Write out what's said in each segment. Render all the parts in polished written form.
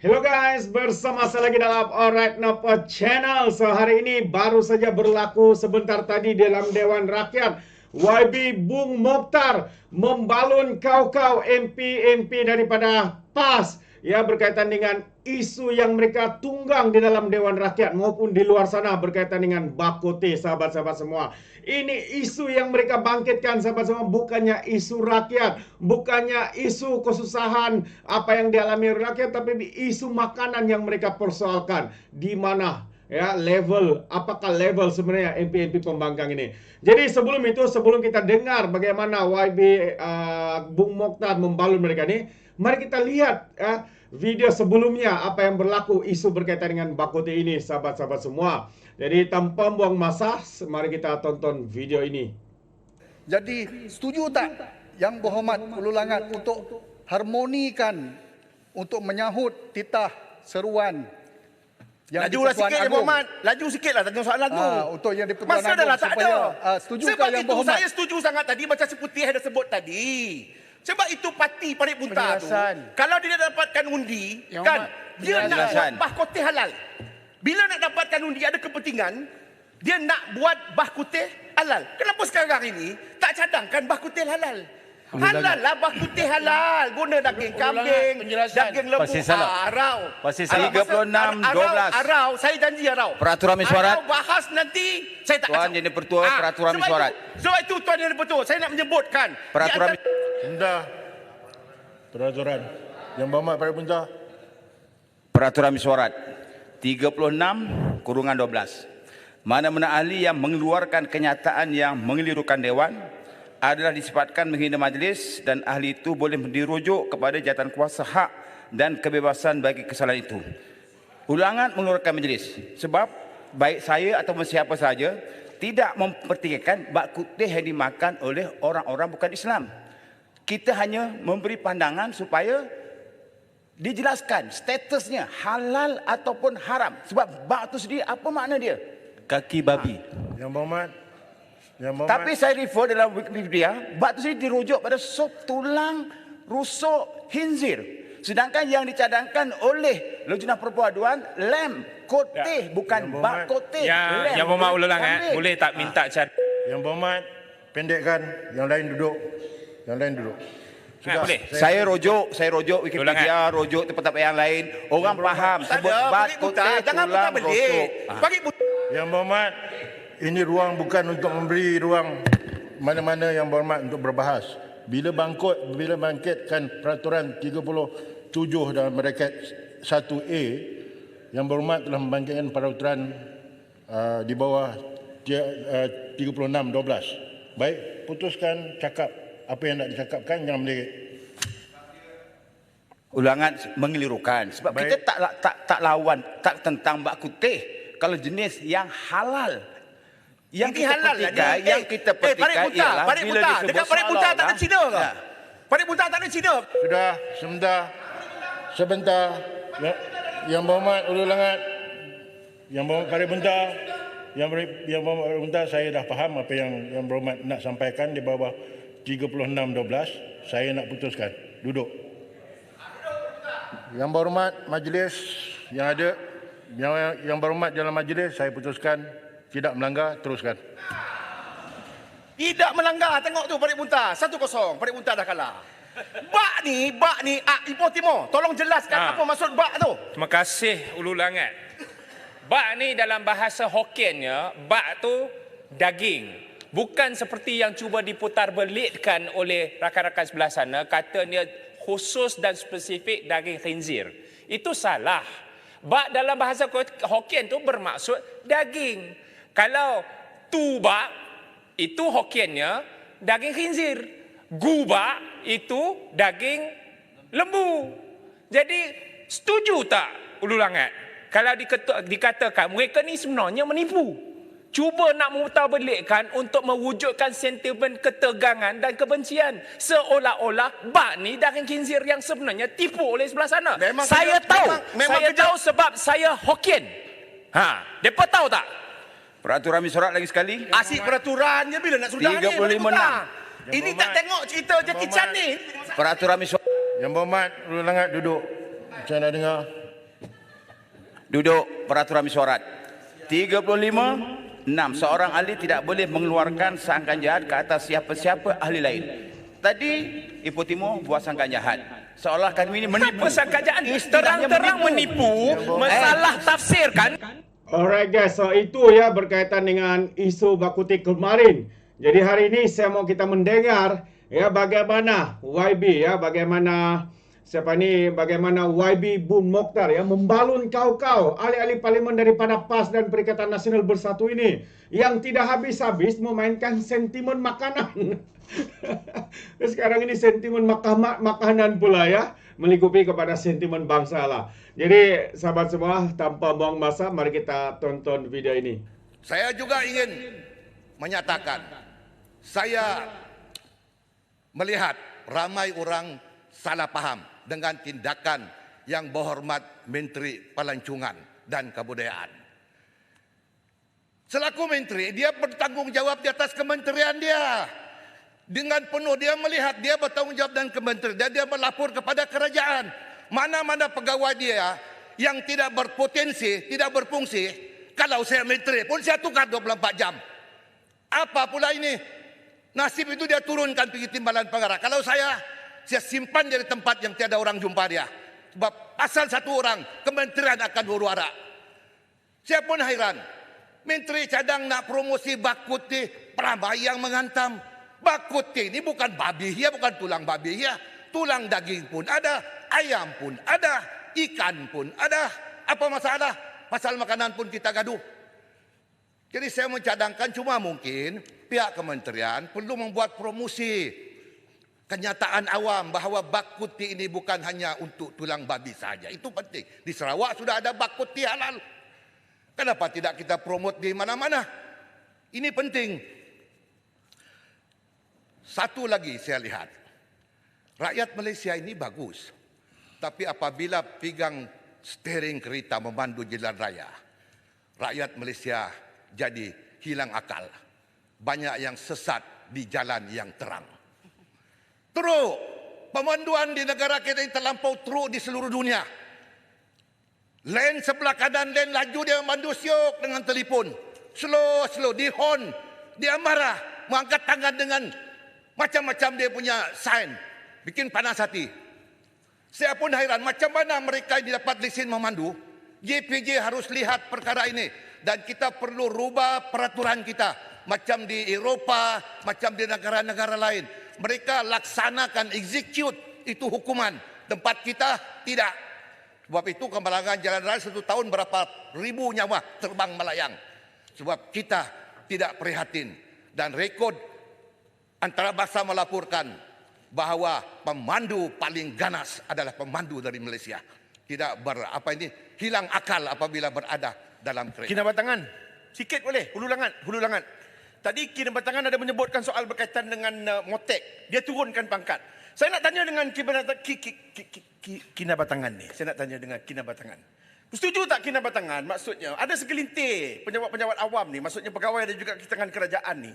Hello guys, bersama saya lagi dalam Alright Napa Channel. So hari ini baru saja berlaku sebentar tadi dalam Dewan Rakyat. YB Bung Mokhtar membalun kau-kau MP daripada PAS ya, berkaitan dengan isu yang mereka tunggang di dalam Dewan Rakyat maupun di luar sana berkaitan dengan bak kutih, sahabat-sahabat semua. Ini isu yang mereka bangkitkan, sahabat semua, bukannya isu rakyat, bukannya isu kesusahan apa yang dialami rakyat, tapi isu makanan yang mereka persoalkan. Di mana ya level, apakah level sebenarnya MP pembangkang ini. Jadi sebelum itu, sebelum kita dengar bagaimana YB Bung Mokhtar membalun mereka ini, mari kita lihat video sebelumnya apa yang berlaku isu berkaitan dengan bak kutih ini, sahabat-sahabat semua. Jadi tanpa buang masa, mari kita tonton video ini. Jadi setuju tak Yang Berhormat Ulul Langat untuk harmonikan untuk menyahut titah seruan yang Lajulah di-Persatuan sikit Yang Agong? Berhormat. Laju sikit lah tanya soal lagu. Untuk yang di-Persatuan Masa dah Agong lah tak supaya, ada. setuju Sebab Yang itu Berhormat? saya setuju sangat tadi macam si Putih ada sebut tadi. Sebab itu parti Parit Bunta tu, Penjelasan. kalau dia dapatkan undi, Yang kan, Berhormat, dia nak buat penjelasan. bah kutih halal. Bila nak dapatkan undi ada kepentingan, dia nak buat bah kutih halal. Kenapa sekarang ini tak cadangkan bah kutih halal? Halal lah bah kutih halal. Guna daging kambing, penjelasan. daging lembu, Pasal salah. arau. Pasal salah. 36-12. Arau, saya janji arau. Peraturan mesyuarat. Arau bahas nanti, saya tak Tuan kacau. Yang di-Pertua, peraturan sebab mesyuarat. Sebab itu Tuan Yang di-Pertua, saya nak menyebutkan. Peraturan di antara- Sudah. Peraturan. Yang Berhormat Parit Bunta. Peraturan mesyuarat 36/12. Mana-mana ahli yang mengeluarkan kenyataan yang mengelirukan Dewan adalah disifatkan menghina majlis dan ahli itu boleh dirujuk kepada jawatan kuasa hak dan kebebasan bagi kesalahan itu. Ulangan mengeluarkan majlis sebab baik saya ataupun siapa saja tidak mempertikaikan bak kutih yang dimakan oleh orang-orang bukan Islam. Kita hanya memberi pandangan supaya dijelaskan statusnya halal ataupun haram. Sebab bak itu sendiri apa makna dia? Kaki babi. Yang Berhormat. Yang Berhormat. Tapi saya refer dalam Wikipedia, bak itu sendiri dirujuk pada sup tulang rusuk khinzir. Sedangkan yang dicadangkan oleh Lejnah Perpaduan lem koteh, bukan bak koteh. Yang Berhormat Ulul Langat, boleh tak minta cara? Yang Berhormat, pendekkan. Yang lain duduk. Yang lain duduk. Boleh. Saya rujuk Wikipedia, rujuk tempat-tempat yang lain. Orang faham Tak sebut ada, bak Parit Bunta. koteh, Jangan putar tulang belik. rusuk. Parit Bunta. Yang Berhormat, ini ruang bukan untuk memberi ruang mana-mana Yang Berhormat untuk berbahas. Bila bangkitkan peraturan 37 dalam braket 1A, Yang Berhormat telah membangkitkan peraturan di bawah 36/12. Baik, putuskan, cakap apa yang nak dicakapkan, jangan melirik. Ulangan mengelirukan sebab Baik. kita tak lawan tak tentang bak kutih kalau jenis yang halal. Yang Ini kita halal lah petikai, ni. yang kita Parit petikai Bunta, ialah Parit bila Bunta. disebut Dekat Parit Bunta tak ada seolah-olah- Cina ke? Ya. Parit Bunta tak ada Cina. Sudah, sebentar. Yang Berhormat Ulul Langat, Yang Berhormat Parit Bunta, Yang Berhormat Parit Bunta, saya dah faham apa yang Berhormat nak sampaikan di bawah 36/12. Saya nak putuskan. Duduk. Yang Berhormat majlis yang ada, yang berhormat dalam majlis, saya putuskan tidak melanggar, teruskan. Tidak melanggar. Tengok tu Parit Bunta. 1-0. Parit Bunta dah kalah. Bak ni, Ipoh Timur. Tolong jelaskan apa maksud bak tu. Terima kasih Ulul Langat. Bak ni dalam bahasa Hokkiennya, bak tu daging. Bukan seperti yang cuba diputar belitkan oleh rakan-rakan sebelah sana, katanya khusus dan spesifik daging khinzir. Itu salah. Bak dalam bahasa Hokkien tu bermaksud daging. Kalau tu bak, itu Hokkiennya daging khinzir. Gubak itu daging lembu. Jadi setuju tak Ulul Langat kalau dikatakan mereka ni sebenarnya menipu, cuba nak memutarbelikkan untuk mewujudkan sentimen ketegangan dan kebencian, seolah-olah bak ni daging khinzir yang sebenarnya tipu oleh sebelah sana. Memang Saya kerja- tahu, memang saya kerja- tahu sebab saya Hokkien. Depa tahu tak? Peraturan mesyuarat lagi sekali. Asyik peraturan je bila nak sudah ni. 35/6. Ini tak tengok cerita Jackie Chan ni. Peraturan mesyuarat. Yang berhormat Ulul Langat duduk. Saya nak dengar. Duduk peraturan mesyuarat. 35, 6. Seorang ahli tidak boleh mengeluarkan sangkaan jahat ke atas siapa-siapa ahli lain. Tadi Ibu Timur buat sangkaan jahat. Seolah kami ini menipu. Apa sangkajaan? Terang-terang menipu, masalah tafsir kan? Alright guys, so itu ya berkaitan dengan isu bakuti kemarin. Jadi hari ini saya mau kita mendengar ya bagaimana YB ya, bagaimana bagaimana YB Bung Mokhtar ya membalun kau-kau ahli-ahli parlimen daripada PAS dan Perikatan Nasional Bersatu ini yang tidak habis-habis memainkan sentimen makanan. Sekarang ini sentimen makanan pula ya, melingkupi kepada sentimen bangsa lah. Jadi sahabat semua, tanpa buang masa, mari kita tonton video ini. Saya juga ingin menyatakan, saya melihat ramai orang salah paham dengan tindakan yang berhormat Menteri Pelancongan dan Kebudayaan. Selaku Menteri, dia bertanggungjawab di atas kementerian dia. Dengan penuh dia melihat, dia bertanggungjawab dan kementerian dia, dia berlapor kepada kerajaan. Mana-mana pegawai dia yang tidak berpotensi, tidak berfungsi, kalau saya menteri pun saya tukar 24 jam. Apa pula ini? Nasib itu dia turunkan pergi timbalan pengarah. Kalau saya simpan dari tempat yang tiada orang jumpa dia. Sebab pasal satu orang, kementerian akan huru-hara. Saya pun hairan. Menteri cadang nak promosi bakuti, peramai yang menghantam. Bakuti ini bukan babi ya, bukan tulang babi ya. Tulang daging pun ada, ayam pun ada, ikan pun ada. Apa masalah? Pasal makanan pun kita gaduh. Jadi saya mencadangkan cuma mungkin pihak kementerian perlu membuat promosi kenyataan awam bahawa bakuti ini bukan hanya untuk tulang babi saja. Itu penting. Di Sarawak sudah ada bakuti halal. Kenapa tidak kita promote di mana-mana? Ini penting. Satu lagi saya lihat. Rakyat Malaysia ini bagus. Tapi apabila pegang steering kereta memandu jalan raya, rakyat Malaysia jadi hilang akal. Banyak yang sesat di jalan yang terang. Teruk. Pemanduan di negara kita ini terlampau teruk di seluruh dunia. Lane sebelah kanan, lane laju dia memandu siok dengan telefon. Slow, di horn. Dia marah, mengangkat tangan dengan macam-macam dia punya sign. Bikin panas hati. Saya pun hairan macam mana mereka ini dapat lesen memandu. JPJ harus lihat perkara ini. Dan kita perlu rubah peraturan kita. Macam di Eropah, macam di negara-negara lain. Mereka laksanakan, execute, itu hukuman. Tempat kita tidak. Sebab itu kemalangan jalan raya 1 tahun berapa ribu nyawa terbang melayang. Sebab kita tidak prihatin. Dan rekod antarabangsa melaporkan bahawa pemandu paling ganas adalah pemandu dari Malaysia. Tidak hilang akal apabila berada dalam kereta. Kinabatangan. Sikit boleh. Hulu Langat. Tadi Kinabatangan ada menyebutkan soal berkaitan dengan Motek. Dia turunkan pangkat. Saya nak tanya dengan Kinabatangan ni. Saya nak tanya dengan Kinabatangan. Setuju tak Kinabatangan? Maksudnya ada segelintir penjawat-penjawat awam ni, maksudnya pegawai dan juga tangan kerajaan ni.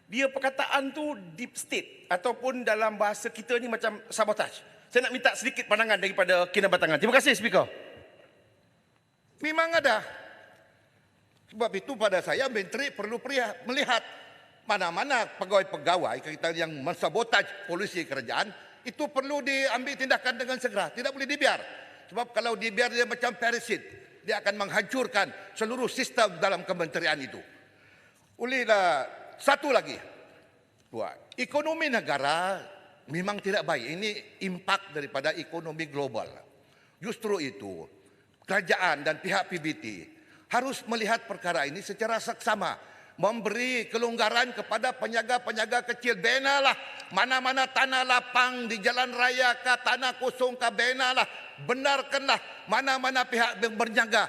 Dia perkataan tu deep state ataupun dalam bahasa kita ni macam sabotage. Saya nak minta sedikit pandangan daripada Kinabatangan. Terima kasih Speaker. Memang ada. Sebab itu pada saya menteri perlu melihat mana-mana pegawai-pegawai kita yang mensabotaj polisi kerajaan itu perlu diambil tindakan dengan segera. Tidak boleh dibiar. Sebab kalau dibiar dia macam parasit, dia akan menghancurkan seluruh sistem dalam kementerian itu. Olehlah satu lagi. Ekonomi negara memang tidak baik. Ini impak daripada ekonomi global. Justru itu kerajaan dan pihak PBT harus melihat perkara ini secara seksama, memberi kelonggaran kepada penyaga-penyaga kecil. Benalah mana-mana tanah lapang di jalan raya ke tanah kosong ke, benalah, benarkanlah mana-mana pihak yang berniaga.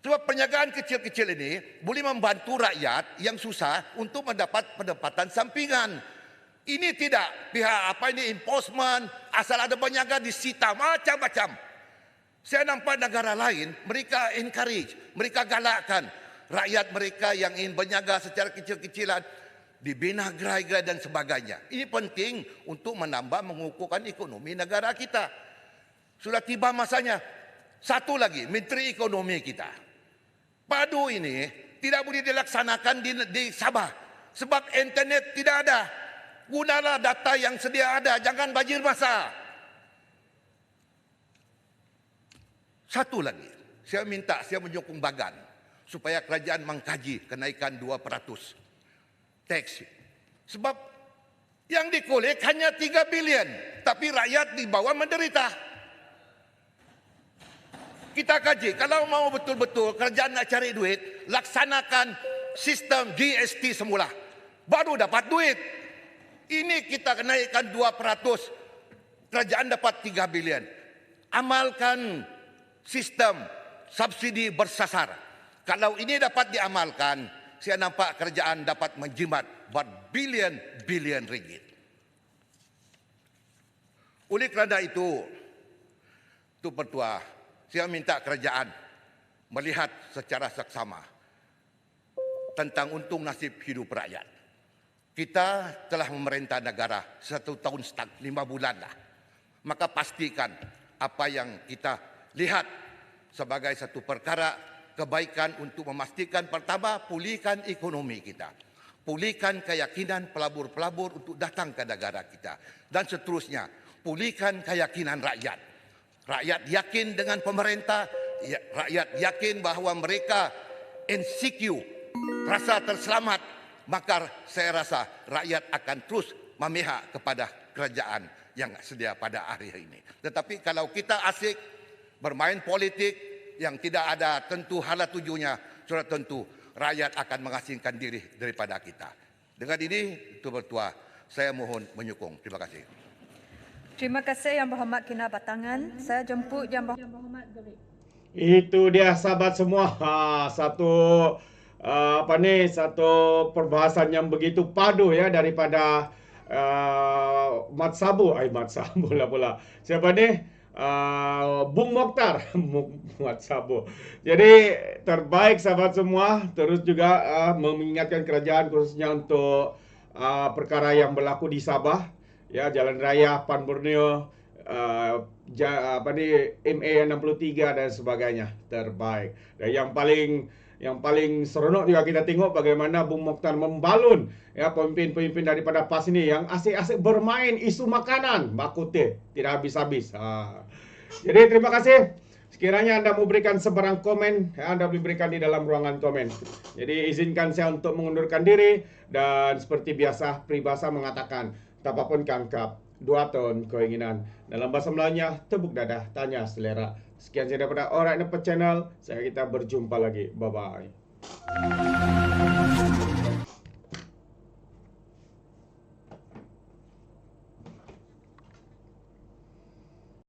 Sebab penjagaan kecil-kecil ini boleh membantu rakyat yang susah untuk mendapat pendapatan sampingan. Ini tidak pihak enforcement, asal ada penjaga disita macam-macam. Saya nampak negara lain, mereka encourage, mereka galakkan rakyat mereka yang ingin berniaga secara kecil-kecilan. dibina gerai-gerai dan sebagainya. Ini penting untuk menambah mengukuhkan ekonomi negara kita. Sudah tiba masanya. Satu lagi, Menteri Ekonomi kita. Padu ini tidak boleh dilaksanakan di Sabah. Sebab internet tidak ada. Gunalah data yang sedia ada, jangan banjir masa. Satu lagi, saya menyokong Bagan supaya kerajaan mengkaji kenaikan 2% teks. Sebab yang dikolek hanya 3 bilion, tapi rakyat di bawah menderita. Kita kaji, kalau mau betul-betul kerajaan nak cari duit, laksanakan sistem GST semula. Baru dapat duit. Ini kita kenaikan 2%, kerajaan dapat 3 bilion. Amalkan sistem subsidi bersasar. Kalau ini dapat diamalkan, saya nampak kerajaan dapat menjimat berbilion-bilion ringgit. Oleh kerana itu, Tuan Pertua, saya minta kerajaan melihat secara seksama tentang untung nasib hidup rakyat. Kita telah memerintah negara 1 tahun 5 bulan lah. Maka pastikan apa yang kita lihat sebagai satu perkara kebaikan untuk memastikan pertama pulihkan ekonomi kita. Pulihkan keyakinan pelabur-pelabur untuk datang ke negara kita. Dan seterusnya, pulihkan keyakinan rakyat. Rakyat yakin dengan pemerintah, rakyat yakin bahawa mereka insecure, rasa terselamat, maka saya rasa rakyat akan terus memihak kepada kerajaan yang sedia pada hari ini. Tetapi kalau kita asyik bermain politik yang tidak ada tentu hala tujuannya, sudah tentu rakyat akan mengasingkan diri daripada kita. Dengan ini, Tuan Pertua, saya mohon menyokong. Terima kasih. Terima kasih Yang Berhormat Kinabatangan. Saya jemput Yang Berhormat Gerik. Itu dia sahabat semua. Satu satu perbahasan yang begitu padu ya daripada Mat Sabo lah pula. Siapa ni? Bung Mokhtar. Mat Sabo. Jadi terbaik sahabat semua. Terus juga mengingatkan kerajaan khususnya untuk perkara yang berlaku di Sabah. Ya, Jalan Raya Pan Borneo, MA 63 dan sebagainya. Terbaik. Dan yang paling seronok juga kita tengok bagaimana Bung Mokhtar membalun ya pemimpin-pemimpin daripada PAS ini yang asyik-asyik bermain isu makanan, bakute tidak habis-habis. Jadi terima kasih. Sekiranya anda mau berikan sebarang komen, anda boleh berikan di dalam ruangan komen. Jadi izinkan saya untuk mengundurkan diri dan seperti biasa peribahasa mengatakan tapapun kangkap, 2 tahun keinginan. Dalam bahasa Melayunya, tepuk dadah, tanya selera. Sekian saja daripada Alright Nampak Channel. Kita berjumpa lagi. Bye-bye.